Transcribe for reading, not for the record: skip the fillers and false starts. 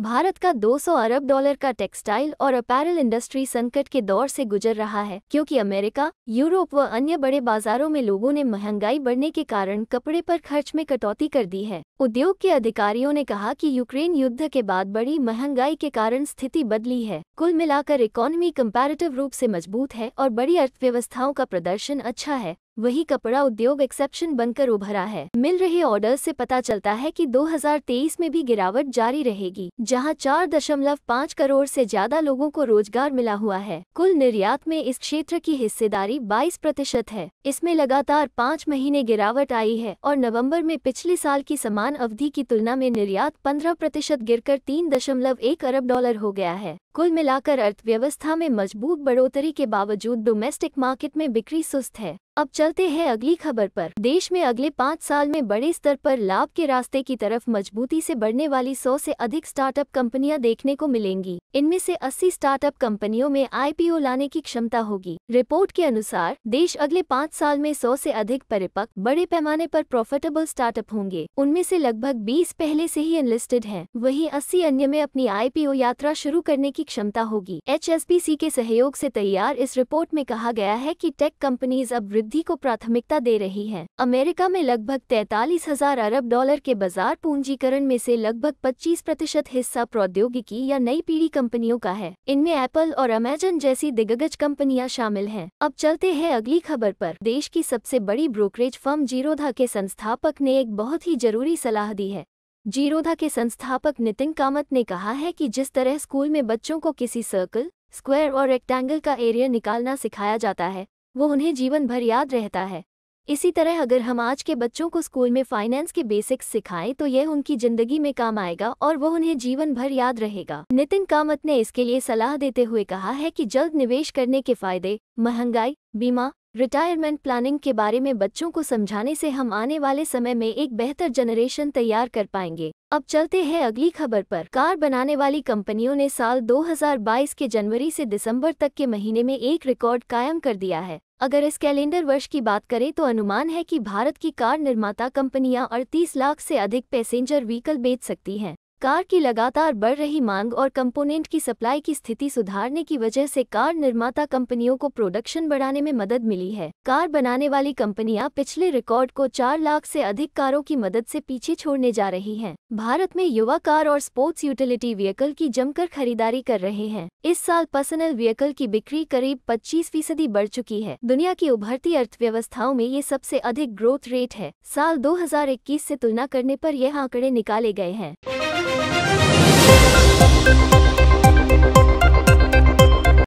भारत का 200 अरब डॉलर का टेक्सटाइल और अपैरल इंडस्ट्री संकट के दौर से गुजर रहा है, क्योंकि अमेरिका, यूरोप व अन्य बड़े बाजारों में लोगों ने महंगाई बढ़ने के कारण कपड़े पर खर्च में कटौती कर दी है। उद्योग के अधिकारियों ने कहा कि यूक्रेन युद्ध के बाद बड़ी महंगाई के कारण स्थिति बदली है। कुल मिलाकर इकोनॉमी कंपैरेटिव रूप से मजबूत है और बड़ी अर्थव्यवस्थाओं का प्रदर्शन अच्छा है। वही कपड़ा उद्योग एक्सेप्शन बनकर उभरा है। मिल रहे ऑर्डर से पता चलता है कि 2023 में भी गिरावट जारी रहेगी, जहां 4.5 करोड़ से ज्यादा लोगों को रोजगार मिला हुआ है। कुल निर्यात में इस क्षेत्र की हिस्सेदारी 22% है। इसमें लगातार 5 महीने गिरावट आई है और नवंबर में पिछले साल की समान अवधि की तुलना में निर्यात 15% गिरकर 3.1 अरब डॉलर हो गया है। कुल मिलाकर अर्थव्यवस्था में मजबूत बढ़ोतरी के बावजूद डोमेस्टिक मार्केट में बिक्री सुस्त है। अब चलते हैं अगली खबर पर। देश में अगले 5 साल में बड़े स्तर पर लाभ के रास्ते की तरफ मजबूती से बढ़ने वाली 100 से अधिक स्टार्टअप कंपनियां देखने को मिलेंगी। इनमें से 80 स्टार्टअप कंपनियों में IPO लाने की क्षमता होगी। रिपोर्ट के अनुसार देश अगले 5 साल में 100 से अधिक परिपक्व बड़े पैमाने पर प्रॉफिटेबल स्टार्टअप होंगे। उनमें से लगभग 20 पहले से ही अनलिस्टेड हैं। वहीं 80 अन्य में अपनी IPO यात्रा शुरू करने की क्षमता होगी। HSBC के सहयोग से तैयार इस रिपोर्ट में कहा गया है कि टेक कंपनीज अब वृद्धि को प्राथमिकता दे रही हैं। अमेरिका में लगभग 43,000 अरब डॉलर के बाजार पूंजीकरण में से लगभग 25% हिस्सा प्रौद्योगिकी या नई पीढ़ी कंपनियों का है। इनमें एप्पल और अमेजन जैसी दिग्गज कंपनियां शामिल हैं। अब चलते हैं अगली खबर पर। देश की सबसे बड़ी ब्रोकरेज फर्म जीरोधा के संस्थापक ने एक बहुत ही जरूरी सलाह दी है। जीरोधा के संस्थापक नितिन कामत ने कहा है कि जिस तरह स्कूल में बच्चों को किसी सर्कल, स्क्वायर और रेक्टेंगल का एरिया निकालना सिखाया जाता है, वो उन्हें जीवन भर याद रहता है। इसी तरह अगर हम आज के बच्चों को स्कूल में फाइनेंस के बेसिक्स सिखाएं तो यह उनकी जिंदगी में काम आएगा और वो उन्हें जीवन भर याद रहेगा। नितिन कामत ने इसके लिए सलाह देते हुए कहा है कि जल्द निवेश करने के फायदे, महंगाई, बीमा, रिटायरमेंट प्लानिंग के बारे में बच्चों को समझाने से हम आने वाले समय में एक बेहतर जनरेशन तैयार कर पाएंगे। अब चलते हैं अगली खबर पर। कार बनाने वाली कंपनियों ने साल 2022 के जनवरी से दिसंबर तक के महीने में एक रिकॉर्ड कायम कर दिया है। अगर इस कैलेंडर वर्ष की बात करें तो अनुमान है कि भारत की कार निर्माता कंपनियां 38 लाख से अधिक पैसेंजर व्हीकल बेच सकती हैं। कार की लगातार बढ़ रही मांग और कंपोनेंट की सप्लाई की स्थिति सुधारने की वजह से कार निर्माता कंपनियों को प्रोडक्शन बढ़ाने में मदद मिली है। कार बनाने वाली कंपनियां पिछले रिकॉर्ड को 4 लाख से अधिक कारों की मदद से पीछे छोड़ने जा रही हैं। भारत में युवा कार और स्पोर्ट्स यूटिलिटी व्हीकल की जमकर खरीदारी कर रहे हैं। इस साल पर्सनल व्हीकल की बिक्री करीब 25% बढ़ चुकी है। दुनिया की उभरती अर्थव्यवस्थाओं में ये सबसे अधिक ग्रोथ रेट है। साल 2021 से तुलना करने पर यह आंकड़े निकाले गए हैं।